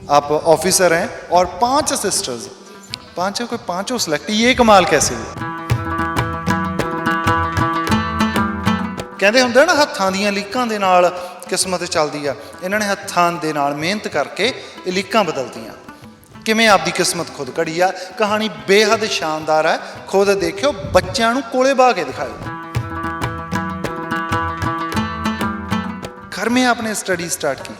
आप ऑफिसर हैं और 5 सिस्टर्स, पांचों के पांचों सिलेक्ट, ये कमाल कैसे हुआ? ਕਹਿੰਦੇ ਹੁੰਦੇ ਨਾ ਹੱਥਾਂ ਦੀਆਂ ਲੀਕਾਂ ਦੇ ਨਾਲ ਕਿਸਮਤ ਚੱਲਦੀ ਆ, ਇਹਨਾਂ ਨੇ ਹੱਥਾਂ ਦੇ ਨਾਲ ਮਿਹਨਤ ਕਰਕੇ ਇਹ ਲੀਕਾਂ ਬਦਲਦੀਆਂ। ਕਿਵੇਂ ਆਪਦੀ ਕਿਸਮਤ ਖੁਦ ਘੜੀ ਆ, ਕਹਾਣੀ ਬੇਹੱਦ ਸ਼ਾਨਦਾਰ ਹੈ, ਖੁਦ ਦੇਖਿਓ, ਬੱਚਿਆਂ ਨੂੰ ਕੋਲੇ ਬਾ ਕੇ ਦਿਖਾਓ। घर में आपने स्टडी स्टार्ट की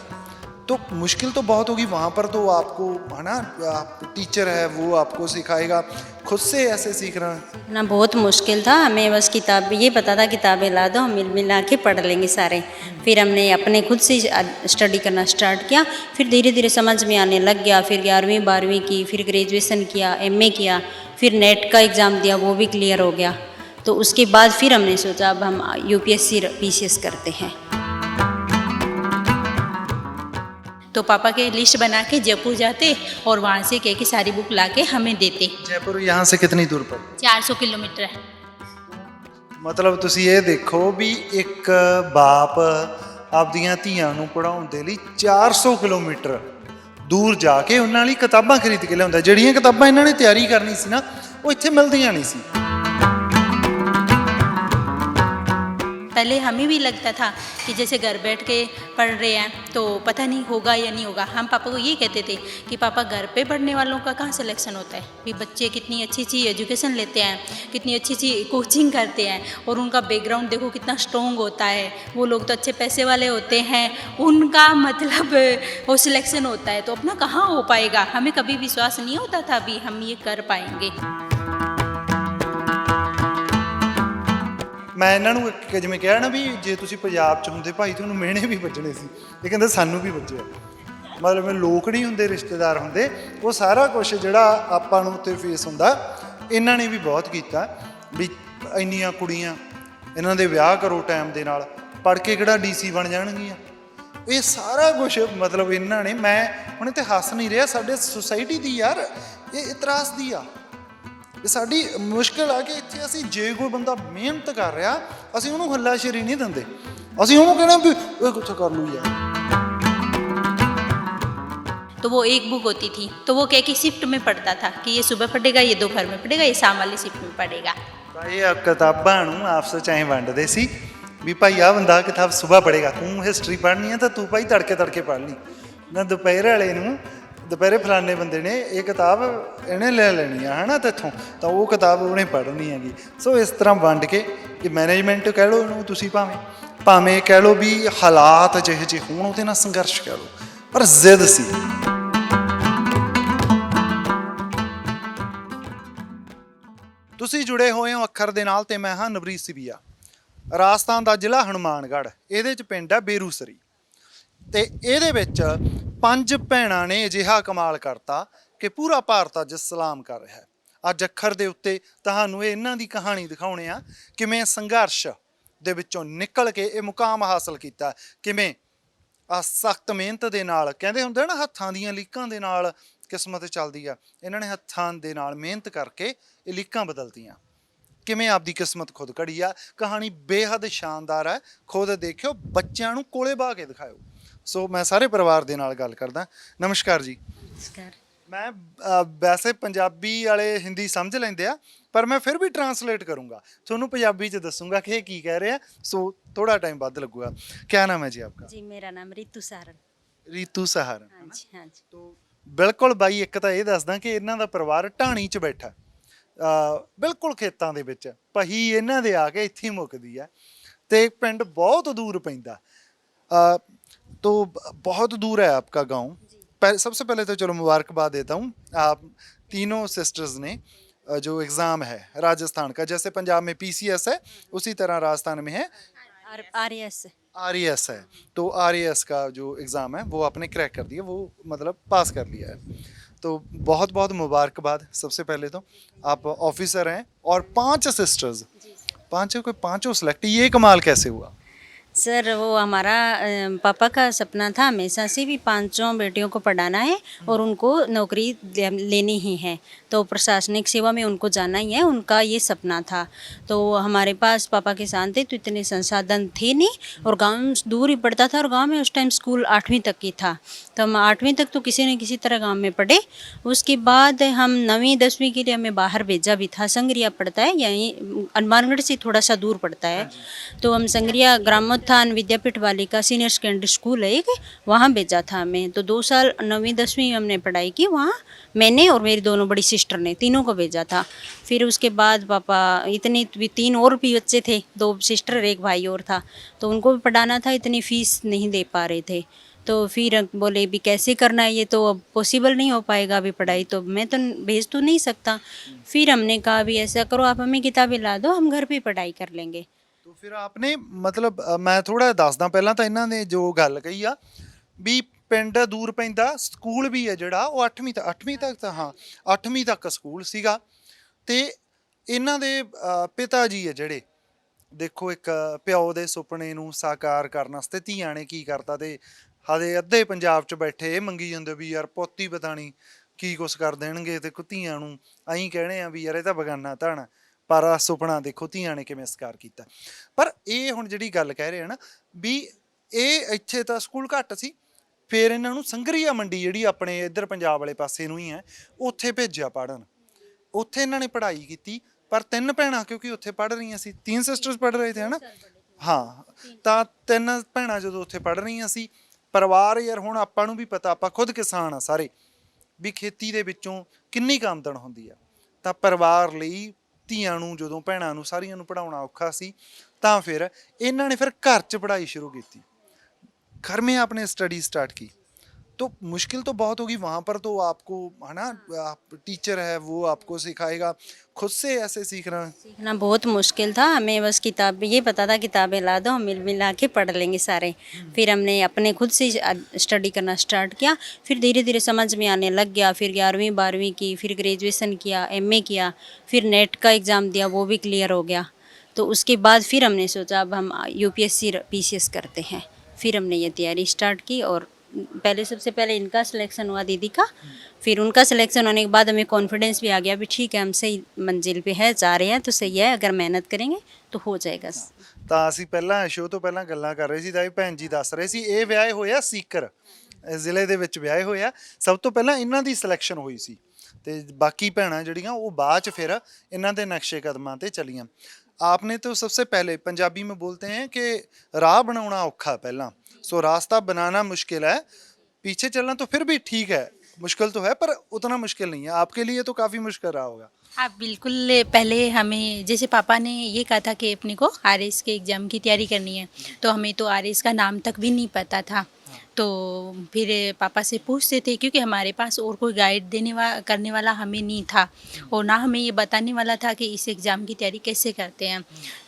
तो मुश्किल तो बहुत होगी वहाँ पर, तो आपको है ना, आप टीचर है वो आपको सिखाएगा, खुद से ऐसे सीखना ना बहुत मुश्किल था। हमें बस किताब ये पता था किताबें ला दो, हम मिल मिला के पढ़ लेंगे सारे। फिर हमने अपने खुद से स्टडी करना स्टार्ट किया, फिर धीरे धीरे समझ में आने लग गया। फिर 11वीं 12वीं की, फिर ग्रेजुएशन किया, MA किया, फिर नेट का एग्ज़ाम दिया, वो भी क्लियर हो गया। तो उसके बाद फिर हमने सोचा अब हम UPSC PCS करते हैं। तो पापा के लिस्ट बना के जयपुर जाते और वहाँ से कह के सारी बुक ला के हमें देते। जयपुर यहाँ से कितनी दूर पर? 400 किलोमीटर है। ਮਤਲਬ ਤੁਸੀਂ ਇਹ ਦੇਖੋ ਵੀ ਇੱਕ ਬਾਪ ਆਪਦੀਆਂ ਧੀਆਂ ਨੂੰ ਪੜ੍ਹਾਉਣ ਦੇ ਲਈ 400 ਕਿਲੋਮੀਟਰ ਦੂਰ ਜਾ ਕੇ ਉਹਨਾਂ ਲਈ ਕਿਤਾਬਾਂ ਖਰੀਦ ਕੇ ਲਿਆਉਂਦਾ। ਜਿਹੜੀਆਂ ਕਿਤਾਬਾਂ ਇਹਨਾਂ ਨੇ ਤਿਆਰੀ ਕਰਨੀ ਸੀ ਨਾ, ਉਹ ਇੱਥੇ ਮਿਲਦੀਆਂ ਨਹੀਂ ਸੀ। पहले हमें भी लगता था कि जैसे घर बैठ के पढ़ रहे हैं तो पता नहीं होगा या नहीं होगा। हम पापा को ये कहते थे कि पापा घर पे पढ़ने वालों का कहाँ सिलेक्शन होता है, भी बच्चे कितनी अच्छी अच्छी एजुकेशन लेते हैं, कितनी अच्छी अच्छी कोचिंग करते हैं और उनका बैकग्राउंड देखो कितना स्ट्रॉन्ग होता है, वो लोग तो अच्छे पैसे वाले होते हैं, उनका मतलब वो सिलेक्शन होता है, तो अपना कहाँ हो पाएगा। हमें कभी विश्वास नहीं होता था भी हम ये कर पाएंगे। ਮੈਂ ਇਹਨਾਂ ਨੂੰ ਇੱਕ ਜਿਵੇਂ ਕਿਹਾ ਨਾ ਵੀ ਜੇ ਤੁਸੀਂ ਪੰਜਾਬ 'ਚ ਹੁੰਦੇ ਭਾਈ ਤੁਹਾਨੂੰ ਮਿਹਣੇ ਵੀ ਵੱਜਣੇ ਸੀ, ਇਹ ਕਹਿੰਦੇ ਸਾਨੂੰ ਵੀ ਵੱਜਿਆ। ਮਤਲਬ ਲੋਕ ਨਹੀਂ ਹੁੰਦੇ, ਰਿਸ਼ਤੇਦਾਰ ਹੁੰਦੇ, ਉਹ ਸਾਰਾ ਕੁਛ ਜਿਹੜਾ ਆਪਾਂ ਨੂੰ ਉੱਥੇ ਫੇਸ ਹੁੰਦਾ, ਇਹਨਾਂ ਨੇ ਵੀ ਬਹੁਤ ਕੀਤਾ। ਵੀ ਇੰਨੀਆਂ ਕੁੜੀਆਂ, ਇਹਨਾਂ ਦੇ ਵਿਆਹ ਕਰੋ ਟਾਈਮ ਦੇ ਨਾਲ, ਪੜ੍ਹ ਕੇ ਕਿਹੜਾ DC ਬਣ ਜਾਣਗੀਆਂ, ਇਹ ਸਾਰਾ ਕੁਛ ਮਤਲਬ ਇਹਨਾਂ ਨੇ। ਮੈਂ ਹੁਣ ਇੱਥੇ ਹੱਸ ਨਹੀਂ ਰਿਹਾ, ਸਾਡੇ ਸੁਸਾਇਟੀ ਦੀ ਯਾਰ ਇਹ ਇਤਰਾਜ਼ ਦੀ ਆ, ਇਹ ਸਾਡੀ ਮੁਸ਼ਕਿਲ ਆ ਕਿ ਇੱਥੇ ਅਸੀਂ ਜੇ ਕੋਈ ਬੰਦਾ ਮਿਹਨਤ ਕਰ ਰਿਹਾ ਅਸੀਂ ਉਹਨੂੰ ਹੱਲਾਸ਼ੇਰੀ ਨਹੀਂ ਦਿੰਦੇ, ਅਸੀਂ ਉਹਨੂੰ ਕਹਿੰਦੇ ਵੀ ਇਹ ਕੁਛ ਕਰ ਲੂ ਯਾਰ। तो वो एक बुक होती थी, तो वो कह के शिफ्ट में पढ़ता था कि ये सुबह पढ़ेगा, ये दोपहर में पढ़ेगा, ये शाम वाली शिफ्ट में पढ़ेगा। ਤਾਂ ਇਹ ਕਿਤਾਬਾਂ ਨੂੰ ਆਪਸ ਵਿੱਚ ਐਂ ਵੰਡਦੇ ਸੀ ਵੀ ਭਾਈ ਆਹ ਬੰਦਾ ਕਿਤਾਬ ਸੁਬਹ ਪੜ੍ਹੇਗਾ, ਤੂੰ ਹਿਸਟਰੀ ਪੜ੍ਹਨੀ ਹੈ ਤਾਂ ਤੂੰ ਭਾਈ ਤੜਕੇ ਤੜਕੇ ਪੜ੍ਹ ਲਈ ਨਾ, ਦੁਪਹਿਰ ਵਾਲੇ ਨੂੰ ਦੁਪਹਿਰੇ ਫਲਾਣੇ ਬੰਦੇ ਨੇ ਇਹ ਕਿਤਾਬ ਇਹਨੇ ਲੈ ਲੈਣੀ ਆ ਹੈ ਨਾ ਤੇਥੋਂ, ਤਾਂ ਉਹ ਕਿਤਾਬ ਉਹਨੇ ਪੜ੍ਹਨੀ ਹੈਗੀ। ਸੋ ਇਸ ਤਰ੍ਹਾਂ ਵੰਡ ਕੇ ਇਹ ਮੈਨੇਜਮੈਂਟ ਕਹਿ ਲਓ ਇਹਨੂੰ ਤੁਸੀਂ, ਭਾਵੇਂ ਕਹਿ ਲਓ ਵੀ ਹਾਲਾਤ ਜਿਹੇ ਜਿਹੇ ਹੋਣ ਉਹਦੇ ਨਾਲ ਸੰਘਰਸ਼ ਕਹਿ ਲਓ, ਪਰ ਜ਼ਿੱਦ ਸੀ। ਤੁਸੀਂ ਜੁੜੇ ਹੋਏ ਹੋ ਅੱਖਰ ਦੇ ਨਾਲ ਤੇ ਮੈਂ ਹਾਂ ਨਵਰੀਤ ਸਿਵੀਆ। ਰਾਜਸਥਾਨ ਦਾ ਜ਼ਿਲ੍ਹਾ ਹਨੂਮਾਨਗੜ੍ਹ, ਇਹਦੇ 'ਚ ਪਿੰਡ ਹੈ ਬੇਰੂਸਰੀ, ਤੇ ਇਹਦੇ ਵਿੱਚ 5 ਭੈਣਾਂ ਨੇ ਅਜਿਹਾ ਕਮਾਲ ਕਰਤਾ ਕਿ ਪੂਰਾ ਭਾਰਤ ਅੱਜ ਸਲਾਮ ਕਰ ਰਿਹਾ ਹੈ। ਅੱਜ ਅੱਖਰ ਦੇ ਉੱਤੇ ਤੁਹਾਨੂੰ ਇਹਨਾਂ ਦੀ ਕਹਾਣੀ ਦਿਖਾਉਣੇ ਆ, ਕਿਵੇਂ ਸੰਘਰਸ਼ ਦੇ ਵਿੱਚੋਂ ਨਿਕਲ ਕੇ ਇਹ ਮੁਕਾਮ ਹਾਸਲ ਕੀਤਾ, ਕਿਵੇਂ ਆ ਸਖਤ ਮਿਹਨਤ ਦੇ ਨਾਲ, ਕਹਿੰਦੇ ਹੁੰਦੇ ਨਾ ਹੱਥਾਂ ਦੀਆਂ ਲੀਕਾਂ ਦੇ ਨਾਲ ਕਿਸਮਤ ਚੱਲਦੀ ਆ, ਇਹਨਾਂ ਨੇ ਹੱਥਾਂ ਦੇ ਨਾਲ ਮਿਹਨਤ ਕਰਕੇ ਇਹ ਲੀਕਾਂ ਬਦਲਦੀਆਂ। ਕਿਵੇਂ ਆਪਦੀ ਕਿਸਮਤ ਖੁਦ ਘੜੀ ਆ, ਕਹਾਣੀ ਬੇਹੱਦ ਸ਼ਾਨਦਾਰ ਹੈ, ਖੁਦ ਦੇਖਿਓ, ਬੱਚਿਆਂ ਨੂੰ ਕੋਲੇ ਬਾ ਕੇ ਦਿਖਾਓ। ਸੋ ਮੈਂ ਸਾਰੇ ਪਰਿਵਾਰ ਦੇ ਨਾਲ ਗੱਲ ਕਰਦਾ। ਨਮਸਕਾਰ ਜੀ। नमस्कार। ਮੈਂ ਵੈਸੇ ਪੰਜਾਬੀ ਵਾਲੇ ਹਿੰਦੀ ਸਮਝ ਲੈਂਦੇ ਆ, ਪਰ ਮੈਂ ਫਿਰ ਵੀ ਟਰਾਂਸਲੇਟ ਕਰੂੰਗਾ, ਤੁਹਾਨੂੰ ਪੰਜਾਬੀ 'ਚ ਦੱਸੂੰਗਾ ਕਿ ਇਹ ਕੀ ਕਹਿ ਰਹੇ ਆ, ਸੋ ਥੋੜਾ ਟਾਈਮ ਵੱਧ ਲੱਗੂਗਾ। ਕਿਆ ਨਾਮ ਹੈ ਜੀ ਆਪਕਾ? जी मेरा नाम रितु सारण। ਰੀਤੂ ਸਹਾਰਨ। हाँ जी, हाँ जी। ਤੋ ਬਿਲਕੁਲ ਬਾਈ, ਇੱਕ ਤਾਂ ਇਹ ਦੱਸਦਾ ਕਿ ਇਹਨਾਂ ਦਾ ਪਰਿਵਾਰ ਢਾਣੀ 'ਚ ਬੈਠਾ, ਬਿਲਕੁਲ ਖੇਤਾਂ ਦੇ ਵਿੱਚ, ਪਹੀ ਇਹਨਾਂ ਦੇ ਆ ਕੇ ਇੱਥੇ ਹੀ ਮੁੱਕਦੀ ਆ, ਤੇ ਪਿੰਡ ਬਹੁਤ ਦੂਰ ਪੈਂਦਾ। तो बहुत दूर है आपका गांव। सबसे पहले तो चलो मुबारकबाद देता हूँ, आप तीनों सिस्टर्स ने जो एग्ज़ाम है राजस्थान का, जैसे पंजाब में PCS है उसी तरह राजस्थान में है RAS है, तो RAS का जो एग्ज़ाम है वो आपने क्रैक कर दिया, वो मतलब पास कर लिया है, तो बहुत बहुत मुबारकबाद। सबसे पहले तो आप ऑफिसर हैं और 5 सिस्टर्स, पाँचों के पाँचों सिलेक्ट, ये कमाल कैसे हुआ? सर वो हमारा पापा का सपना था हमेशा से भी पांचों बेटियों को पढ़ाना है और उनको नौकरी लेनी ही है, तो प्रशासनिक सेवा में उनको जाना ही है, उनका ये सपना था। तो हमारे पास पापा किसान थे तो इतने संसाधन थे नहीं, और गांव दूर ही पड़ता था, और गांव में उस टाइम स्कूल 8वीं तक की था, तो हम 8वीं तक तो किसी न किसी तरह गांव में पढ़े। उसके बाद हम 9वीं 10वीं के लिए हमें बाहर भेजा भी था, संगरिया पड़ता है, यहीं हनुमानगढ़ से थोड़ा सा दूर पड़ता है, तो हम संगरिया ग्रामोत्थान विद्यापीठ वालिका सीनियर सेकेंडरी स्कूल है एक, वहाँ भेजा था हमें। तो 2 साल 9वीं 10वीं हमने पढ़ाई की वहाँ, मैंने और मेरी दोनों बड़ी सिस्टर ने, तीनों को भेजा था। फिर उसके बाद पापा इतनी 3 और भी बच्चे थे, 2 सिस्टर एक भाई और था, तो उनको भी पढ़ाना था, इतनी फीस नहीं दे पा रहे थे। तो फिर बोले भी कैसे करना है, ये तो अब पॉसिबल नहीं हो पाएगा अभी पढ़ाई, तो मैं तो भेज तो नहीं सकता। फिर हमने कहा भी ऐसा करो आप हमें किताबें ला दो, हम घर पे पढ़ाई कर लेंगे। तो फिर आपने मतलब मैं ਥੋੜਾ ਦੱਸਦਾ ਪਹਿਲਾਂ ਤਾਂ ਇਹਨਾਂ ਨੇ ਜੋ ਗੱਲ ਕਹੀ ਆ ਵੀ ਪਿੰਡ ਦੂਰ ਪੈਂਦਾ ਸਕੂਲ ਵੀ ਹੈ ਜਿਹੜਾ ਉਹ 8ਵੀਂ ਤੱਕ ਤਾਂ ਹਾਂ 8ਵੀਂ ਤੱਕ ਸਕੂਲ ਸੀਗਾ ਤੇ ਇਹਨਾਂ ਦੇ ਪਿਤਾ ਜੀ ਹੈ ਜਿਹੜੇ ਦੇਖੋ ਇੱਕ ਪਿਓ ਦੇ ਸੁਪਨੇ ਨੂੰ ਸਾਕਾਰ ਕਰਨ ਵਾਸਤੇ ਧੀਆਂ ਨੇ ਕੀ ਕਰਤਾ ਤੇ ਹਾਲੇ ਅੱਧੇ ਪੰਜਾਬ 'ਚ ਬੈਠੇ ਇਹ ਮੰਗੀ ਜਾਂਦੇ ਵੀ ਯਾਰ ਪੋਤੀ ਪਤਾ ਨਹੀਂ ਕੀ ਕੁਛ ਕਰ ਦੇਣਗੇ ਤੇ ਧੀਆਂ ਨੂੰ ਐਂ ਕਹਿਣੇ ਆ ਵੀ ਯਾਰ ਇਹ ਤਾਂ ਬਗਾਨਾ ਧਨ, ਪਰ ਆਹ ਸੁਪਨਾ ਦੇਖੋ ਧੀਆਂ ਨੇ ਕਿਵੇਂ ਸਾਕਾਰ ਕੀਤਾ। ਪਰ ਇਹ ਹੁਣ ਜਿਹੜੀ ਗੱਲ ਕਹਿ ਰਹੇ ਆ ਨਾ ਵੀ ਇਹ ਇੱਥੇ ਤਾਂ ਸਕੂਲ ਘੱਟ ਸੀ, ਫਿਰ ਇਹਨਾਂ ਨੂੰ ਸੰਗਰੀਆ ਮੰਡੀ ਜਿਹੜੀ ਆਪਣੇ ਇੱਧਰ ਪੰਜਾਬ ਵਾਲੇ ਪਾਸੇ ਨੂੰ ਹੀ ਹੈ ਉੱਥੇ ਭੇਜਿਆ ਪੜ੍ਹਨ। ਉੱਥੇ ਇਹਨਾਂ ਨੇ ਪੜ੍ਹਾਈ ਕੀਤੀ, ਪਰ 3 ਭੈਣਾਂ ਕਿਉਂਕਿ ਉੱਥੇ ਪੜ੍ਹ ਰਹੀਆਂ ਸੀ, 3 ਸਿਸਟਰਸ ਪੜ੍ਹ ਰਹੇ ਥੇ ਹਨਾ, ਹਾਂ ਤਾਂ 3 ਭੈਣਾਂ ਜਦੋਂ ਉੱਥੇ ਪੜ੍ਹ ਰਹੀਆਂ ਸੀ, ਪਰਿਵਾਰ ਯਾਰ ਹੁਣ ਆਪਾਂ ਨੂੰ ਵੀ ਪਤਾ, ਆਪਾਂ ਖੁਦ ਕਿਸਾਨ ਆ ਸਾਰੇ, ਵੀ ਖੇਤੀ ਦੇ ਵਿੱਚੋਂ ਕਿੰਨੀ ਕੁ ਆਮਦਨ ਹੁੰਦੀ ਆ, ਤਾਂ ਪਰਿਵਾਰ ਲਈ ਧੀਆਂ ਨੂੰ ਜਦੋਂ ਭੈਣਾਂ ਨੂੰ ਸਾਰੀਆਂ ਨੂੰ ਪੜ੍ਹਾਉਣਾ ਔਖਾ ਸੀ, ਤਾਂ ਫਿਰ ਇਹਨਾਂ ਨੇ ਫਿਰ ਘਰ 'ਚ ਪੜ੍ਹਾਈ ਸ਼ੁਰੂ ਕੀਤੀ, घर में आपने स्टडी स्टार्ट की। तो मुश्किल तो बहुत होगी वहाँ पर, तो आपको है ना, आप टीचर है वो आपको सिखाएगा, खुद से ऐसे सीखना बहुत मुश्किल था हमें, बस किताब ये पता था किताबें ला दो हम मिल मिला के पढ़ लेंगे सारे। फिर हमने अपने खुद से स्टडी करना स्टार्ट किया, फिर धीरे धीरे समझ में आने लग गया। फिर 11वीं 12वीं की, फिर ग्रेजुएशन किया, MA किया, फिर नेट का एग्ज़ाम दिया, वो भी क्लियर हो गया। तो उसके बाद फिर हमने सोचा अब हम UPSC PCS करते हैं। फिर हमने ये तैयारी स्टार्ट की, और पहले सबसे पहले इनका सिलेक्शन हुआ दीदी का, फिर उनका सिलेक्शन होने के बाद हमें कॉन्फिडेंस भी आ गया भी ठीक है हम सही मंजिल पे है, जा रहे हैं तो सही है, अगर मेहनत करेंगे तो हो जाएगा। ਤਾਂ ਅਸੀਂ ਪਹਿਲਾਂ ਸ਼ੋਅ ਤੋਂ ਪਹਿਲਾਂ ਗੱਲਾਂ ਕਰ ਰਹੇ ਸੀ ਤਾਂ ਇਹ ਭੈਣ ਜੀ ਦੱਸ ਰਹੇ ਸੀ ਇਹ ਵਿਆਹੇ ਹੋਏ ਆ ਸੀਕਰ ਜ਼ਿਲ੍ਹੇ ਦੇ ਵਿੱਚ ਵਿਆਹੇ ਹੋਏ ਆ। ਸਭ ਤੋਂ ਪਹਿਲਾਂ ਇਹਨਾਂ ਦੀ ਸਿਲੈਕਸ਼ਨ ਹੋਈ ਸੀ ਤੇ ਬਾਕੀ ਭੈਣਾਂ ਜਿਹੜੀਆਂ ਉਹ ਬਾਅਦ 'ਚ ਫਿਰ ਇਹਨਾਂ ਦੇ ਨਕਸ਼ੇ ਕਦਮਾਂ ਤੇ ਚਲੀਆਂ। आपने तो सबसे पहले पंजाबी में बोलते हैं कि राह बनाना औखा पहला, सो रास्ता बनाना मुश्किल है, पीछे चलना तो फिर भी ठीक है, मुश्किल तो है पर उतना मुश्किल नहीं है। आपके लिए तो काफ़ी मुश्किल रहा होगा। हाँ बिल्कुल, पहले हमें जैसे पापा ने ये कहा था कि अपने को RS के एग्ज़ाम की तैयारी करनी है, तो हमें तो RS का नाम तक भी नहीं पता था। तो फिर पापा से पूछते थे, क्योंकि हमारे पास और कोई गाइड करने वाला हमें नहीं था, और ना हमें ये बताने वाला था कि इस एग्ज़ाम की तैयारी कैसे करते हैं।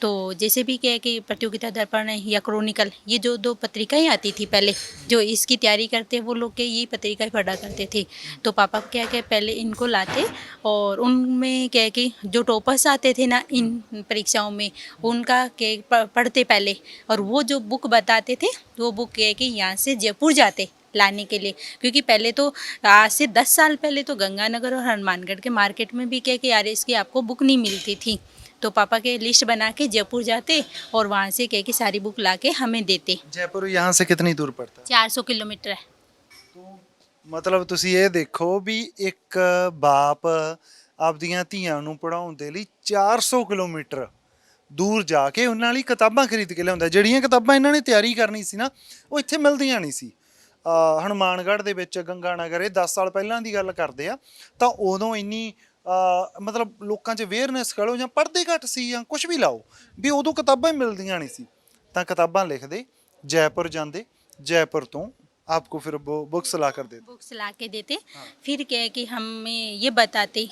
तो जैसे भी क्या है कि प्रतियोगिता दर्पण या क्रॉनिकल, ये जो 2 पत्रिकाएँ आती थी पहले, जो इसकी तैयारी करते हैं वो लोग के ये पत्रिकाएँ पढ़ा करते थे। तो पापा क्या क्या पहले इनको लाते, और उनमें क्या है कि जो टॉपर्स आते थे ना इन परीक्षाओं में, उनका क्या पढ़ते पहले, और वो जो बुक बताते थे वो बुक क्या है कि यहाँ से जयपुर जाते लाने के लिए, क्योंकि पहले तो आज से 10 साल पहले तो गंगानगर और हनुमानगढ़ के मार्केट में भी क्या कि RS की आपको बुक नहीं मिलती थी। तो पापा के लिस्ट बना के जयपुर जाते, और वहाँ से क्या कि सारी बुक ला के हमें देते। जयपुर यहाँ से कितनी दूर पड़ता है? 400 किलोमीटर है। तो मतलब ਤੁਸੀਂ ਇਹ ਦੇਖੋ ਵੀ ਇੱਕ ਬਾਪ ਆਪਦੀਆਂ ਧੀਆਂ ਨੂੰ ਪੜਾਉਣ ਦੇ ਲਈ 400 ਕਿਲੋਮੀਟਰ ਦੂਰ ਜਾ ਕੇ ਉਹਨਾਂ ਲਈ ਕਿਤਾਬਾਂ ਖਰੀਦ ਕੇ ਲਿਆਉਂਦਾ। ਜਿਹੜੀਆਂ ਕਿਤਾਬਾਂ ਇਹਨਾਂ ਨੇ ਤਿਆਰੀ ਕਰਨੀ ਸੀ ਨਾ ਉਹ ਇੱਥੇ ਮਿਲਦੀਆਂ ਨਹੀਂ ਸੀ। ਹਨੂਮਾਨਗੜ੍ਹ ਦੇ ਵਿੱਚ ਗੰਗਾਨਗਰ, ਇਹ 10 ਸਾਲ ਪਹਿਲਾਂ ਦੀ ਗੱਲ ਕਰਦੇ ਆ, ਤਾਂ ਉਦੋਂ ਇੰਨੀ ਮਤਲਬ ਲੋਕਾਂ 'ਚ ਅਵੇਅਰਨੈਸ ਕਹ ਲਓ ਜਾਂ ਪੜ੍ਹਦੇ ਘੱਟ ਸੀ ਜਾਂ ਕੁਛ ਵੀ ਲਾਓ, ਵੀ ਉਦੋਂ ਕਿਤਾਬਾਂ ਹੀ ਮਿਲਦੀਆਂ ਨਹੀਂ ਸੀ। ਤਾਂ ਕਿਤਾਬਾਂ ਲਿਖਦੇ, ਜੈਪੁਰ ਜਾਂਦੇ, ਜੈਪੁਰ ਤੋਂ आपको फिर वो बुक्स ला कर देते। बुक्स ला के देते। फिर क्या है कि हमें ये बताते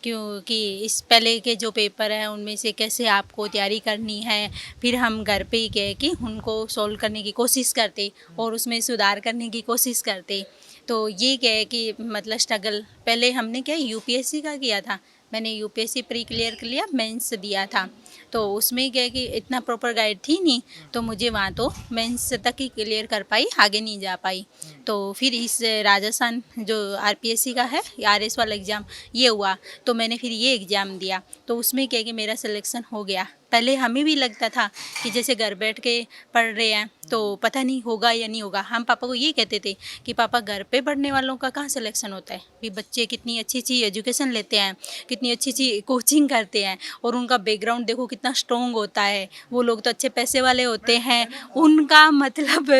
क्योंकि इस पहले के जो पेपर हैं उनमें से कैसे आपको तैयारी करनी है। फिर हम घर पे ही क्या है कि उनको सॉल्व करने की कोशिश करते और उसमें सुधार करने की कोशिश करते। तो ये क्या है कि मतलब स्ट्रगल पहले हमने क्या UPSC का किया था, मैंने UPSC प्री क्लियर कर लिया, मेंस दिया था। तो उसमें क्या है कि इतना प्रॉपर गाइड थी नहीं, तो मुझे वहाँ तो मेंस तक ही क्लियर कर पाई, आगे नहीं जा पाई। तो फिर इस राजस्थान जो आरपीएससी का है, आरएस वाला एग्ज़ाम ये हुआ, तो मैंने फिर ये एग्ज़ाम दिया। तो उसमें क्या है कि मेरा सिलेक्शन हो गया। पहले हमें भी लगता था कि जैसे घर बैठ के पढ़ रहे हैं तो पता नहीं होगा या नहीं होगा। हम पापा को ये कहते थे कि पापा घर पे पढ़ने वालों का कहाँ सिलेक्शन होता है, भी बच्चे कितनी अच्छी अच्छी एजुकेशन लेते हैं, कितनी अच्छी अच्छी कोचिंग करते हैं, और उनका बैकग्राउंड देखो कितना स्ट्रॉन्ग होता है, वो लोग तो अच्छे पैसे वाले होते हैं, उनका मतलब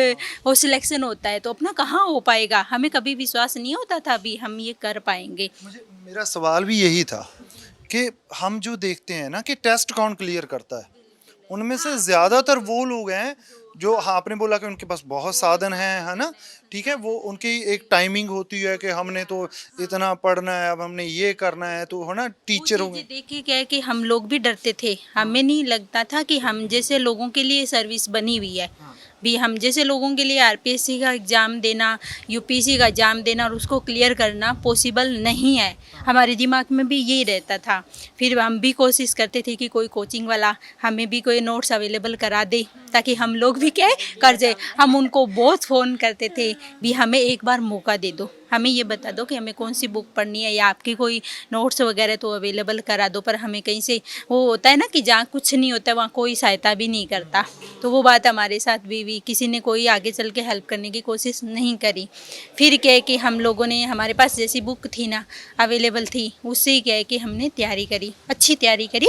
वो सिलेक्शन होता है, तो अपना कहाँ हो पाएगा। हमें कभी विश्वास नहीं होता था भी हम ये कर पाएंगे। मेरा सवाल भी यही था कि हम जो देखते हैं ना कि टेस्ट कौन क्लियर करता है, उनमें से ज़्यादातर वो लोग हैं जो, हाँ आपने बोला कि उनके पास बहुत साधन हैं, है ना, ठीक है, वो उनकी एक टाइमिंग होती है कि हमने तो इतना पढ़ना है, अब हमने ये करना है, तो है ना, टीचर होंगे। देखिए क्या है कि हम लोग भी डरते थे, हमें नहीं लगता था कि हम जैसे लोगों के लिए सर्विस बनी हुई है, भी हम जैसे लोगों के लिए आरपीएससी का एग्ज़ाम देना, यूपीएससी का एग्ज़ाम देना और उसको क्लियर करना पॉसिबल नहीं है। हमारे दिमाग में भी यही रहता था। फिर हम भी कोशिश करते थे कि कोई कोचिंग वाला हमें भी कोई नोट्स अवेलेबल करा दे, ताकि हम लोग भी क्या है कर जाए। हम उनको बहुत फ़ोन करते थे, भी हमें एक बार मौका दे दो, हमें ये बता दो कि हमें कौन सी बुक पढ़नी है, या आपकी कोई नोट्स वगैरह तो अवेलेबल करा दो। पर हमें कहीं से वो होता है ना कि जहाँ कुछ नहीं होता वहाँ कोई सहायता भी नहीं करता। तो वो बात हमारे साथ भी किसी ने कोई आगे चल के हेल्प करने की कोशिश नहीं करी। फिर क्या है कि हम लोगों ने, हमारे पास जैसी बुक थी ना अवेलेबल थी, उससे क्या है कि हमने तैयारी करी, अच्छी तैयारी करी।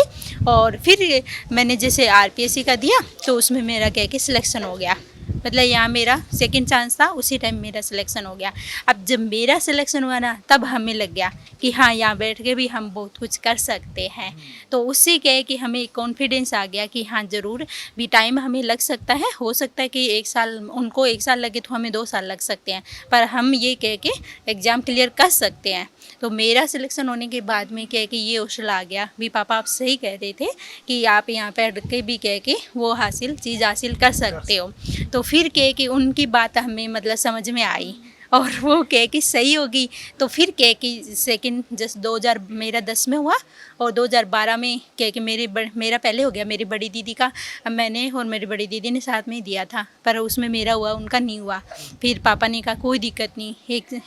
और फिर मैंने जैसे आरपीएससी का दिया तो उसमें मेरा क्या है कि सिलेक्शन हो गया। मतलब यहाँ मेरा सेकंड चांस था, उसी टाइम मेरा सिलेक्शन हो गया। अब जब मेरा सिलेक्शन हुआ ना, तब हमें लग गया कि हाँ यहाँ बैठ के भी हम बहुत कुछ कर सकते हैं। तो उससे क्या है कि हमें कॉन्फिडेंस आ गया कि हाँ ज़रूर भी टाइम हमें लग सकता है, हो सकता है कि 1 साल, उनको 1 साल लगे तो हमें 2 साल लग सकते हैं, पर हम ये कह के एग्ज़ाम क्लियर कर सकते हैं। तो मेरा सिलेक्शन होने के बाद में क्या है कि ये हौसला आ गया भी पापा आप सही कह रहे थे कि आप यहाँ पे रह के भी कह के वो चीज़ हासिल कर सकते हो। तो फिर कह कि उनकी बात हमें मतलब समझ में आई, और वो कह कि सही होगी। तो फिर कह कि सेकंड जस्ट 2000 मेरा 10 में हुआ, और 2012 में कह कि मेरा पहले हो गया, मेरी बड़ी दीदी का मैंने और मेरी बड़ी दीदी ने साथ में ही दिया था, पर उसमें मेरा हुआ, उनका नहीं हुआ। फिर पापा ने कहा कोई दिक्कत नहीं,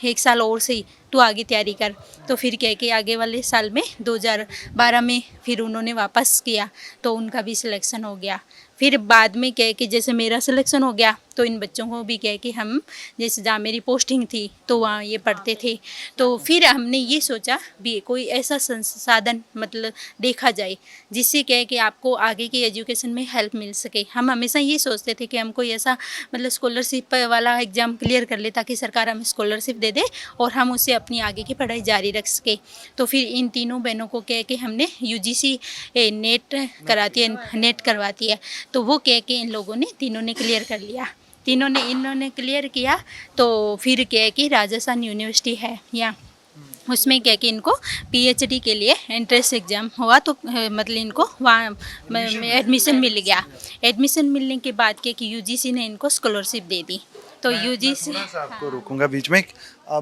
एक साल और सही तू आगे तैयारी कर। तो फिर कह के आगे वाले साल में 2012 में फिर उन्होंने वापस किया, तो उनका भी सिलेक्शन हो गया। फिर बाद में कह कि जैसे मेरा सिलेक्शन हो गया तो इन बच्चों को भी कह कि हम जैसे जहाँ मेरी पोस्टिंग थी तो वहाँ ये पढ़ते थे। तो फिर हमने ये सोचा भी कोई ऐसा संसाधन मतलब देखा जाए जिससे क्या है कि आपको आगे की एजुकेशन में हेल्प मिल सके। हम हमेशा ये सोचते थे कि हम कोई ऐसा मतलब स्कॉलरशिप वाला एग्ज़ाम क्लियर कर ले ताकि सरकार हमें स्कॉलरशिप दे दे और हम उससे अपनी आगे की पढ़ाई जारी रख सके। तो फिर इन तीनों बहनों को कह के हमने यूजीसी नेट कराती है, नेट करवाती है, तो वो कह के इन लोगों ने तीनों ने क्लियर कर लिया। इन्होंने क्लियर किया तो फिर क्या है कि राजस्थान यूनिवर्सिटी है यहाँ, उसमें क्या कि इनको पीएचडी के लिए एंट्रेंस एग्ज़ाम हुआ, तो मतलब इनको वहाँ एडमिशन मिल गया। एडमिशन मिलने के बाद क्या कि यूजीसी ने इनको स्कॉलरशिप दे दी। तो यूजीसी आपको रोकूंगा बीच में,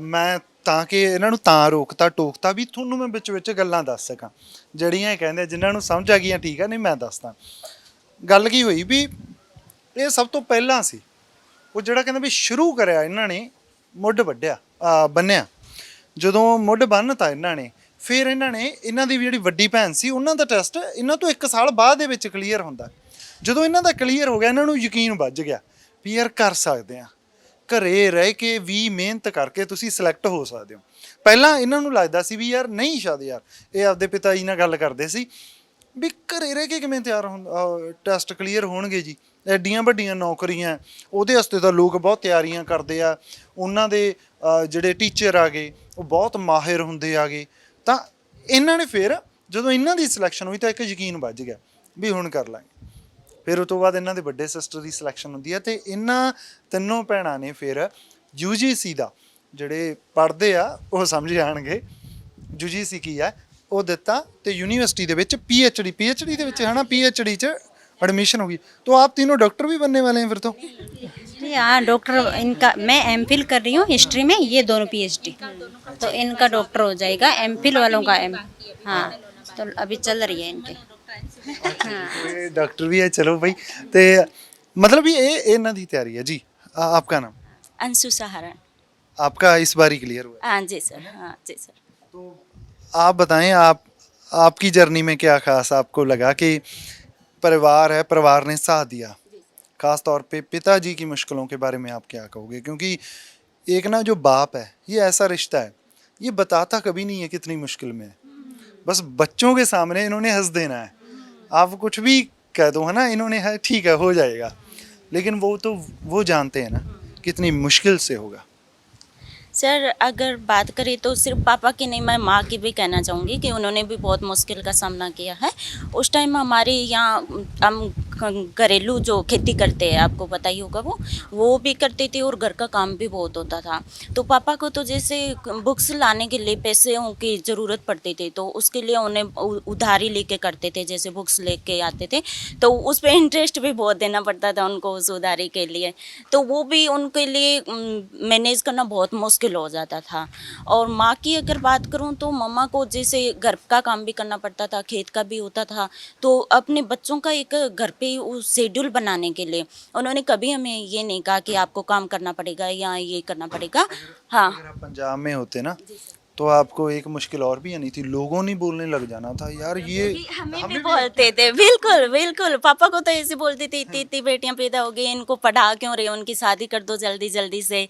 मैं ਤਾਂ ਕਿ ਇਹਨਾਂ ਨੂੰ ਤਾਂ ਰੋਕਤਾ ਟੋਕਤਾ ਵੀ ਤੁਹਾਨੂੰ ਮੈਂ ਵਿੱਚ ਗੱਲਾਂ ਦੱਸ ਸਕਾਂ ਜਿਹੜੀਆਂ ਕਹਿੰਦੇ ਜਿਨ੍ਹਾਂ ਨੂੰ ਸਮਝ ਆ ਗਈਆਂ, ਠੀਕ ਆ, ਨਹੀਂ ਮੈਂ ਦੱਸਦਾ ਗੱਲ ਕੀ ਹੋਈ ਵੀ ਇਹ ਸਭ ਤੋਂ ਪਹਿਲਾਂ ਸੀ ਉਹ ਜਿਹੜਾ ਕਹਿੰਦਾ ਵੀ ਸ਼ੁਰੂ ਕਰਿਆ ਇਹਨਾਂ ਨੇ ਮੁੱਢ ਬੰਨਿਆ। ਜਦੋਂ ਮੁੱਢ ਬੰਨਤਾ ਇਹਨਾਂ ਨੇ, ਫਿਰ ਇਹਨਾਂ ਨੇ ਇਹਨਾਂ ਦੀ ਜਿਹੜੀ ਵੱਡੀ ਭੈਣ ਸੀ ਉਹਨਾਂ ਦਾ ਟੈਸਟ ਇਹਨਾਂ ਤੋਂ 1 ਸਾਲ ਬਾਅਦ ਦੇ ਵਿੱਚ ਕਲੀਅਰ ਹੁੰਦਾ। ਜਦੋਂ ਇਹਨਾਂ ਦਾ ਕਲੀਅਰ ਹੋ ਗਿਆ ਇਹਨਾਂ ਨੂੰ ਯਕੀਨ ਵੱਜ ਗਿਆ ਵੀ ਯਾਰ ਕਰ ਸਕਦੇ ਆ, ਘਰੇ ਰਹਿ ਕੇ ਵੀ ਮਿਹਨਤ ਕਰਕੇ ਤੁਸੀਂ ਸਿਲੈਕਟ ਹੋ ਸਕਦੇ ਹੋ। ਪਹਿਲਾਂ ਇਹਨਾਂ ਨੂੰ ਲੱਗਦਾ ਸੀ ਵੀ ਯਾਰ ਨਹੀਂ ਸ਼ਾਇਦ ਯਾਰ, ਇਹ ਆਪਦੇ ਪਿਤਾ ਜੀ ਨਾਲ ਗੱਲ ਕਰਦੇ ਸੀ ਵੀ ਘਰੇ ਰਹਿ ਕੇ ਕਿਵੇਂ ਟੈਸਟ ਕਲੀਅਰ ਹੋਣਗੇ ਜੀ, ਐਡੀਆਂ ਵੱਡੀਆਂ ਨੌਕਰੀਆਂ ਉਹਦੇ ਵਾਸਤੇ ਤਾਂ ਲੋਕ ਬਹੁਤ ਤਿਆਰੀਆਂ ਕਰਦੇ ਆ, ਉਹਨਾਂ ਦੇ ਜਿਹੜੇ ਟੀਚਰ ਆ ਗਏ ਉਹ ਬਹੁਤ ਮਾਹਿਰ ਹੁੰਦੇ ਆ ਗਏ। ਤਾਂ ਇਹਨਾਂ ਨੇ ਫਿਰ ਜਦੋਂ ਇਹਨਾਂ ਦੀ ਸਿਲੈਕਸ਼ਨ ਹੋਈ ਤਾਂ ਇੱਕ ਯਕੀਨ ਵੱਜ ਗਿਆ ਵੀ ਹੁਣ ਕਰ ਲਾਂਗੇ। ਫਿਰ ਉਸ ਤੋਂ ਬਾਅਦ ਇਹਨਾਂ ਦੇ ਵੱਡੇ ਸਿਸਟਰ ਦੀ ਸਿਲੈਕਸ਼ਨ ਹੁੰਦੀ ਹੈ ਤੇ ਇਹਨਾਂ ਤਿੰਨੋਂ ਭੈਣਾਂ ਨੇ ਫਿਰ UGC ਦਾ, ਜਿਹੜੇ ਪੜ੍ਹਦੇ ਆ ਉਹ ਸਮਝ ਜਾਣਗੇ UGC ਕੀ ਹੈ, ਉਹ ਦਿੱਤਾ ਤੇ यूनिवर्सिटी ਦੇ ਵਿੱਚ PhD ਦੇ ਵਿੱਚ है ना, PhD ਚ एडमिशन होगी। तो आप तीनों डॉक्टर भी बनने वाले हैं फिर तो? हाँ डॉक्टर, इनका मैं MPhil कर रही हूँ हिस्ट्री में, ये दोनों PhD, तो इनका डॉक्टर हो जाएगा। MPhil वालों का हाँ, तो अभी चल रही है इनके। ਇਹ ਡਾਕਟਰ ਵੀ ਹੈ ਚਲੋ ਬਈ ਤੇ मतलब ये ਇਹਨਾਂ ਦੀ ਤਿਆਰੀ है जी आपका नाम अंशु सहारण। आपका इस बार ही क्लियर हुआ हाँ जी सर, हाँ जी सर। तो आप बताएं आपकी जर्नी में क्या खास आपको लगा कि परिवार है परिवार ने साथ दिया खास तौर पे पिताजी की मुश्किलों के बारे में आप क्या कहोगे क्योंकि एक ना जो बाप है ये ऐसा रिश्ता है ये बताता कभी नहीं है कितनी मुश्किल में है बस बच्चों के सामने इन्होंने हंस देना है आप कुछ भी कह दो है ना इन्होंने ठीक है हो जाएगा लेकिन वो जानते हैं ना कितनी मुश्किल से होगा। सर अगर बात करें तो सिर्फ पापा की नहीं, मैं माँ की भी कहना चाहूँगी कि उन्होंने भी बहुत मुश्किल का सामना किया है। उस टाइम हमारे यहाँ हम घरेलू जो खेती करते हैं आपको पता ही होगा, वो भी करते थे और घर का काम भी बहुत होता था। तो पापा को तो जैसे बुक्स लाने के लिए पैसों की ज़रूरत पड़ती थी तो उसके लिए उन्हें उधारी लेके करते थे, जैसे बुक्स लेके आते थे तो उस पर इंटरेस्ट भी बहुत देना पड़ता था उनको उस उधारी के लिए, तो वो भी उनके लिए मैनेज करना बहुत मुश्किल हो जाता था। और माँ की अगर बात करूँ तो मम्मा को जैसे घर का काम भी करना पड़ता था, खेत का भी होता था, तो अपने बच्चों का एक घर पे शेड्यूल बनाने के लिए उन्होंने कभी हमें ये नहीं कहा कि आपको काम करना पड़ेगा या ये करना पड़ेगा। हाँ, अगर आप पंजाब में होते ना तो आपको एक मुश्किल और भी आनी थी, लोगों ने बोलने लग जाना था यार ये हमें भी बोलते थे, बिल्कुल बिल्कुल। पापा को तो ऐसे बोलते थे इतनी इतनी बेटियां पैदा हो गई, इनको पढ़ा क्यों रहे, उनकी शादी कर दो जल्दी जल्दी से,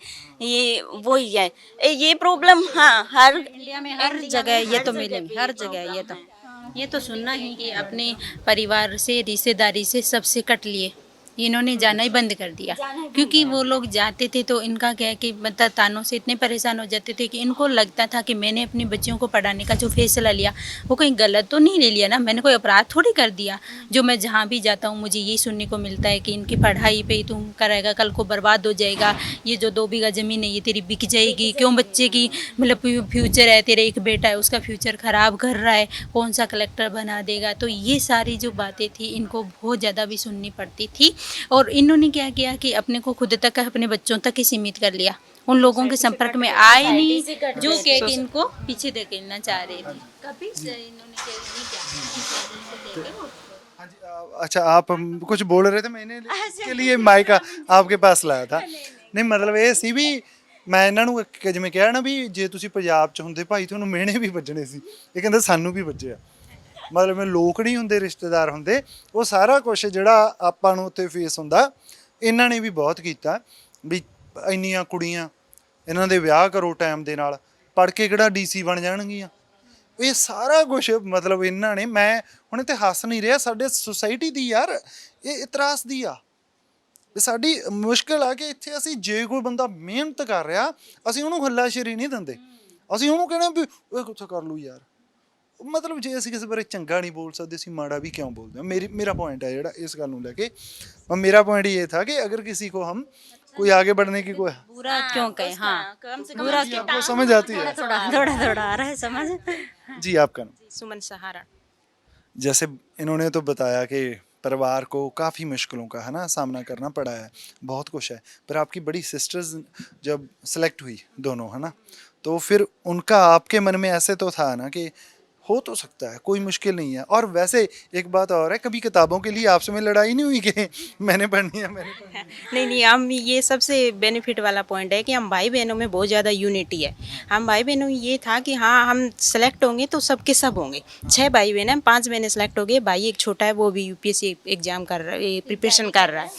ये वही है ये प्रॉब्लम। हाँ, हर इंडिया में हर जगह ये तो मिलेंगे, हर जगह ये तो सुनना ही कि अपने परिवार से रिश्तेदारी से सबसे कट लिए, इन्होंने जाना ही बंद कर दिया क्योंकि वो लोग जाते थे तो इनका क्या है कि मतलब तानों से इतने परेशान हो जाते थे कि इनको लगता था कि मैंने अपने बच्चियों को पढ़ाने का जो फैसला लिया वो कहीं गलत तो नहीं ले लिया ना, मैंने कोई अपराध थोड़ी कर दिया। जो मैं जहाँ भी जाता हूँ मुझे ये सुनने को मिलता है कि इनकी पढ़ाई पे तुम कराएगा, कल को बर्बाद हो जाएगा, ये जो 2 बीघा ज़मीन है ये तेरी बिक जाएगी, क्यों बच्चे की मतलब फ्यूचर है, तेरा एक बेटा है उसका फ्यूचर ख़राब कर रहा है, कौन सा कलेक्टर बना देगा। तो ये सारी जो बातें थी इनको बहुत ज़्यादा भी सुननी पड़ती थी और इन्होंने क्या किया कि अपने को खुद तक अपने बच्चों तक ही सीमित कर लिया, उन लोगों के संपर्क में आए नहीं जो कि इनको पीछे धकेलना चाह रहे थे। कभी इन्होंने नहीं किया। हाँ जी, अच्छा आप कुछ बोल रहे थे, मैंने इसके लिए माइक आपके पास ਲਾਇਆ था। ਨਹੀਂ ਮਤਲਬ ਇਹ ਸੀ ਵੀ ਮੈਂ ਇਹਨਾਂ ਨੂੰ ਜਿਵੇਂ ਕਿਹਾ ਨਾ ਵੀ ਜੇ ਤੁਸੀਂ ਪੰਜਾਬ 'ਚ ਹੁੰਦੇ ਭਾਈ ਤੁਹਾਨੂੰ ਮਿਹਣੇ ਵੀ ਵੱਜਣੇ ਸੀ, ਇਹ ਕਹਿੰਦੇ ਸਾਨੂੰ ਵੀ ਵੱਜਿਆ। ਮਤਲਬ ਲੋਕ ਨਹੀਂ ਹੁੰਦੇ ਰਿਸ਼ਤੇਦਾਰ ਹੁੰਦੇ, ਉਹ ਸਾਰਾ ਕੁਝ ਜਿਹੜਾ ਆਪਾਂ ਨੂੰ ਉੱਥੇ ਫੇਸ ਹੁੰਦਾ ਇਹਨਾਂ ਨੇ ਵੀ ਬਹੁਤ ਕੀਤਾ ਵੀ ਇੰਨੀਆਂ ਕੁੜੀਆਂ ਇਹਨਾਂ ਦੇ ਵਿਆਹ ਕਰੋ ਟਾਈਮ ਦੇ ਨਾਲ, ਪੜ੍ਹ ਕੇ ਕਿਹੜਾ ਡੀਸੀ ਬਣ ਜਾਣਗੀਆਂ, ਇਹ ਸਾਰਾ ਕੁਝ ਮਤਲਬ ਇਹਨਾਂ ਨੇ। ਮੈਂ ਹੁਣ ਇੱਥੇ ਹੱਸ ਨਹੀਂ ਰਿਹਾ, ਸਾਡੇ ਸੁਸਾਇਟੀ ਦੀ ਯਾਰ ਇਹ ਇਤਰਾਸ ਦੀ ਆ, ਸਾਡੀ ਮੁਸ਼ਕਿਲ ਆ ਕਿ ਇੱਥੇ ਅਸੀਂ ਜੇ ਕੋਈ ਬੰਦਾ ਮਿਹਨਤ ਕਰ ਰਿਹਾ ਅਸੀਂ ਉਹਨੂੰ ਹੱਲਾਸ਼ੇਰੀ ਨਹੀਂ ਦਿੰਦੇ, ਅਸੀਂ ਉਹਨੂੰ ਕਹਿੰਦੇ ਵੀ ਇਹ ਕਿੱਥੇ ਕਰ ਲੂ ਯਾਰ। ਮਤਲਬ ਜੇ ਅਸੀਂ ਕਿਸੇ ਬਾਰੇ ਚੰਗਾ ਨਹੀਂ ਬੋਲ ਸਕਦੇ ਅਸੀਂ ਮਾੜਾ ਵੀ क्यों बोलते हैं। मेरा पॉइंट है ਜਿਹੜਾ इस गल ਨੂੰ लेके, मेरा पॉइंट ये था कि अगर किसी को हम कोई आगे बढ़ने की कोई बुरा क्यों कहे। हाँ, कम से बुरा कम आपको समझ आती है। थोड़ा थोड़ा थोड़ा आ रहा है समझ। जी आपका नाम? सुमन सहारा। जैसे इन्होंने तो बताया कि परिवार को काफ़ी मुश्किलों का है ना सामना करना पड़ा है, बहुत कुछ है, पर आपकी बड़ी सिस्टर्स जब सेलेक्ट हुई दोनों है ना, तो फिर उनका आपके मन में ऐसे तो था ना कि हो तो सकता है कोई मुश्किल नहीं है। और वैसे एक बात और है, कभी किताबों के लिए आपसे में लड़ाई नहीं हुई कि मैंने पढ़नी है मैंने पढ़नी है? नहीं, हम ये सबसे बेनिफिट वाला पॉइंट है कि हम भाई बहनों में बहुत ज़्यादा यूनिटी है। हम भाई बहनों में ये था कि हाँ हम सेलेक्ट होंगे तो सबके सब होंगे। 6 भाई बहन हैं, 5 बहनें सेलेक्ट हो गए, भाई एक छोटा है वो भी UPSC एग्ज़ाम कर रहा है, प्रिपरेशन कर रहा है।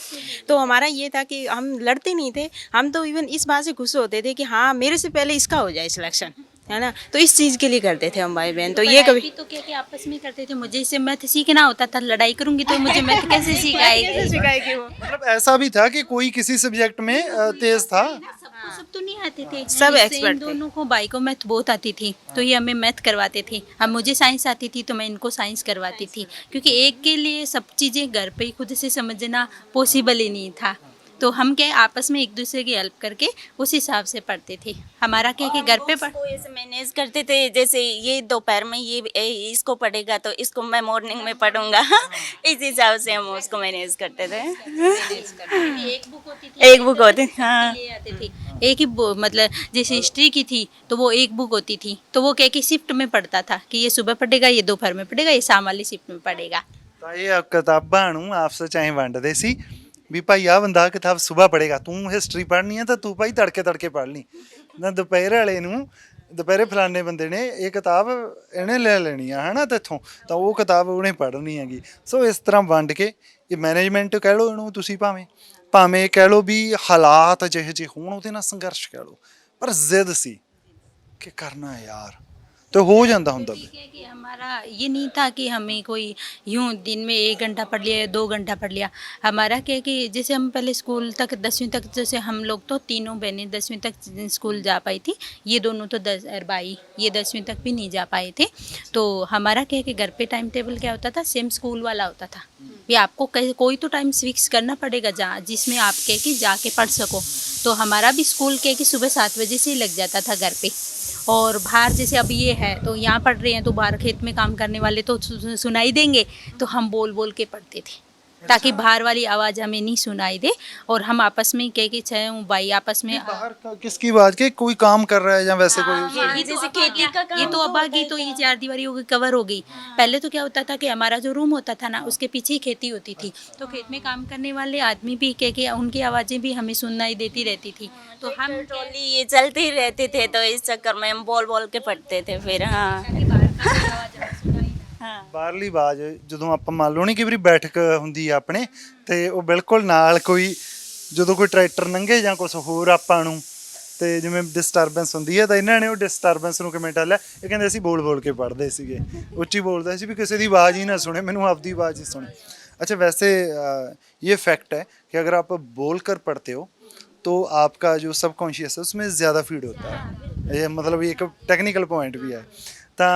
तो हमारा ये था कि हम लड़ते नहीं थे, हम तो इवन इस बात से खुश होते थे कि हाँ मेरे से पहले इसका हो जाए सिलेक्शन, है ना। तो इस चीज़ के लिए करते थे हम भाई बहन। तो ये कभी तो क्या कि आपस में करते थे, मुझे इससे मैथ सीखना होता था, लड़ाई करूंगी तो मुझे मैथ कैसे सिखाएगी वो। मतलब ऐसा भी था कि कोई किसी सब्जेक्ट में तेज था। सबको सब तो नहीं आते थे, सब जैसे एक्सपर्ट इन थे। दोनों को भाई को मैथ बहुत आती थी तो ये हमें मैथ करवाते थे, अब मुझे साइंस आती थी तो मैं इनको साइंस करवाती थी, क्योंकि एक के लिए सब चीज़ें घर पे ही खुद से समझना पॉसिबल ही नहीं था। तो हम क्या आपस में एक दूसरे की हेल्प करके उस हिसाब से पढ़ते थे। हमारा क्या कि घर पे को ऐसे मैनेज करते थे, जैसे ये दोपहर में ये इसको पढ़ेगा तो इसको मैं मॉर्निंग में पढ़ूंगा इस हिसाब से हम उसको मैनेज करते थे। एक बुक होती थी, एक बुक होती थी, हाँ। ले आते थे एक ही मतलब जैसे हिस्ट्री की थी तो वो एक बुक होती थी, तो वो क्या कि शिफ्ट में पढ़ता था कि ये सुबह पढ़ेगा, ये दोपहर में पढ़ेगा, ये शाम वाली शिफ्ट में पढ़ेगा। ਤਾਂ ਇਹ ਕਿਤਾਬਾਂ ਨੂੰ ਆਪਸ ਵਿੱਚ ਐਂ ਵੰਡਦੇ ਸੀ ਵੀ ਭਾਈ ਆਹ ਬੰਦਾ ਕਿਤਾਬ ਸਵੇਰ ਪੜ੍ਹੇਗਾ, ਤੂੰ ਹਿਸਟਰੀ ਪੜ੍ਹਨੀ ਹੈ ਤਾਂ ਤੂੰ ਭਾਈ ਤੜਕੇ ਤੜਕੇ ਪੜ੍ਹ ਲਈ, ਨਾ ਦੁਪਹਿਰ ਵਾਲੇ ਨੂੰ ਦੁਪਹਿਰੇ ਫਲਾਣੇ ਬੰਦੇ ਨੇ ਇਹ ਕਿਤਾਬ ਇਹਨੇ ਲੈ ਲੈਣੀ ਆ ਹੈ ਨਾ ਤੇਥੋਂ, ਤਾਂ ਉਹ ਕਿਤਾਬ ਉਹਨੇ ਪੜ੍ਹਨੀ ਹੈਗੀ। ਸੋ ਇਸ ਤਰ੍ਹਾਂ ਵੰਡ ਕੇ ਇਹ ਮੈਨੇਜਮੈਂਟ ਕਹਿ ਲਓ ਇਹਨੂੰ ਤੁਸੀਂ, ਭਾਵੇਂ ਭਾਵੇਂ ਕਹਿ ਲਓ ਵੀ ਹਾਲਾਤ ਜਿਹੇ ਜਿਹੇ ਹੋਣ ਉਹਦੇ ਨਾਲ ਸੰਘਰਸ਼ ਕਹਿ ਲਓ, ਪਰ ਜ਼ਿੱਦ ਸੀ कि करना है यार, तो हो जाता ਹੁੰਦਾ भी। कि हमारा ये नहीं था कि हमें कोई यूं दिन में 1 घंटा पढ़ लिया या 2 घंटा पढ़ लिया। हमारा क्या है कि जैसे हम पहले स्कूल तक 10वीं तक, जैसे हम लोग तो तीनों बहनें 10वीं तक स्कूल जा पाई थी, ये दोनों तो भाई ये 10वीं तक भी नहीं जा पाए थे। तो हमारा क्या है कि घर पे टाइम टेबल क्या होता था, सेम स्कूल वाला होता था भी आपको कोई तो टाइम फिक्स करना पड़ेगा जहाँ जिसमें आप कह कि जाके पढ़ सको। तो हमारा भी स्कूल के कि सुबह 7 बजे से ही लग जाता था घर पे। और बाहर जैसे अब ये है तो यहाँ पढ़ रहे हैं तो बाहर खेत में काम करने वाले तो सुनाई देंगे, तो हम बोल बोल के पढ़ते थे ताकि बाहर वाली आवाज़ हमें नहीं सुनाई दे, और हम आपस में कह के छः भाई आपस में बाहर किसकी बात के कोई काम कर रहा है या वैसे कोई ये जैसे खेती का काम, ये तो अब आ गई, तो ये 4 दीवारी हो गई, कवर हो गई। पहले तो क्या होता था कि हमारा जो रूम होता था ना उसके पीछे ही खेती होती थी, तो खेत में काम करने वाले आदमी भी कह के उनकी आवाज़ें भी हमें सुनाई देती रहती थी, तो हम ट्रॉली ये चलते ही रहते थे, तो इस चक्कर में हम बोल बोल के पढ़ते थे फिर। ਬਾਹਰਲੀ ਆਵਾਜ਼ ਜਦੋਂ ਆਪਾਂ ਮੰਨ ਲਓ ਨਹੀਂ, ਕਈ ਵਾਰੀ ਬੈਠਕ ਹੁੰਦੀ ਆ ਆਪਣੇ ਤੇ ਉਹ ਬਿਲਕੁਲ ਨਾਲ ਕੋਈ ਜਦੋਂ ਕੋਈ ਟਰੈਕਟਰ ਲੰਘੇ ਜਾਂ ਕੁਝ ਹੋਰ ਆਪਾਂ ਨੂੰ ਤੇ ਜਿਵੇਂ ਡਿਸਟਰਬੈਂਸ ਹੁੰਦੀ ਹੈ, ਤਾਂ ਇਹਨਾਂ ਨੇ ਉਹ ਡਿਸਟਰਬੈਂਸ ਨੂੰ ਕਿਵੇਂ ਟਾਲਿਆ, ਇਹ ਕਹਿੰਦੇ ਅਸੀਂ ਬੋਲ ਬੋਲ ਕੇ ਪੜ੍ਹਦੇ ਸੀਗੇ, ਉੱਚੀ ਬੋਲਦਾ ਸੀ ਵੀ ਕਿਸੇ ਦੀ ਆਵਾਜ਼ ਹੀ ਨਾ ਸੁਣੇ, ਮੈਨੂੰ ਆਪਦੀ आवाज़ ही सुने। अच्छा, वैसे ये फैक्ट है कि अगर आप बोल कर पढ़ते हो तो आपका जो सबकॉन्शियस है उसमें ज़्यादा फीड होता है, ये मतलब ये एक टेक्निकल पॉइंट भी है। तो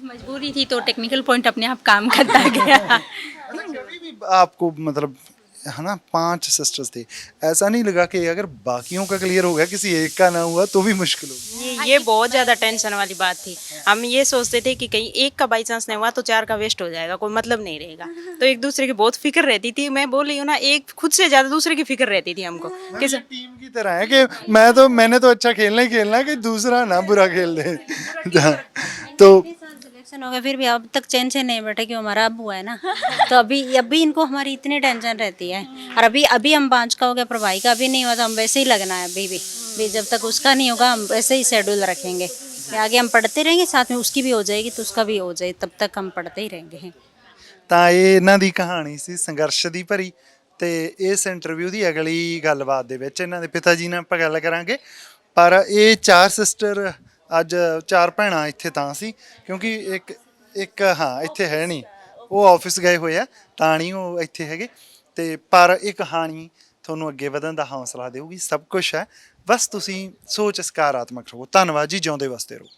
मजबूरी थी तो टेक्निकल पॉइंट अपने आप काम करता गया। कभी भी आपको मतलब है ना 5 सिस्टर्स थे, ऐसा नहीं लगा कि अगर बाकियों का क्लियर हो गया किसी एक का ना हुआ तो भी मुश्किल होगी? ये बहुत ज़्यादा टेंशन वाली बात थी। हम ये सोचते थे कि कहीं एक का बाई चांस नहीं हुआ तो 4 का वेस्ट हो जाएगा, कोई मतलब नहीं रहेगा, तो एक दूसरे की बहुत फिक्र रहती थी। मैं बोल रही हूँ ना, एक खुद से ज़्यादा दूसरे की फिक्र रहती थी हमको कि टीम की तरह है कि मैंने तो अच्छा खेलना ही खेलना है कि दूसरा ना बुरा खेल दे। तो सिलेक्शन हो गया फिर भी अब तक चैन से नहीं बैठे कि हमारा अब हुआ है ना, तो अभी इनको हमारी इतनी टेंशन रहती है। और अभी हम 5 का हो गया, पर भाई का अभी नहीं हुआ, तो हम वैसे ही लगना है अभी भी जब तक उसका नहीं होगा हम वैसे ही शेड्यूल रखेंगे कि आगे हम पढ़ते रहेंगे, साथ में उसकी भी हो जाएगी तो उसका भी हो जाए, तब तक हम पढ़ते ही रहेंगे। ਤਾਂ ਇਹ ਇਹਨਾਂ ਦੀ ਕਹਾਣੀ ਸੀ ਸੰਘਰਸ਼ ਦੀ ਭਰੀ, ਤੇ ਇਸ ਇੰਟਰਵਿਊ ਦੀ ਅਗਲੀ ਗੱਲਬਾਤ ਦੇ ਵਿੱਚ ਇਹਨਾਂ ਦੇ ਪਿਤਾ ਜੀ ਨਾਲ ਆਪਾਂ ਗੱਲ ਕਰਾਂਗੇ। ਪਰ ਇਹ 4 ਸਿਸਟਰ ਅੱਜ 4 ਭੈਣਾਂ ਇੱਥੇ ਤਾਂ ਸੀ ਕਿਉਂਕਿ ਇੱਕ ਹਾਂ ਇੱਥੇ ਹੈ ਨਹੀਂ, ਉਹ ਆਫਿਸ ਗਏ ਹੋਏ ਆ, ਤਾਂ ਨਹੀਂ ਉਹ ਇੱਥੇ ਹੈਗੇ। ਤੇ ਪਰ ਇਹ ਕਹਾਣੀ ਤੁਹਾਨੂੰ ਅੱਗੇ ਵਧਣ ਦਾ ਹੌਸਲਾ ਦੇਊਗੀ, ਸਭ ਕੁਝ ਹੈ, ਬਸ ਤੁਸੀਂ ਸੋਚ ਸਕਾਰਾਤਮਕ ਰਹੋ। ਧੰਨਵਾਦ ਜੀ, ਜਿਉਂਦੇ ਵਸਦੇ ਰਹੋ।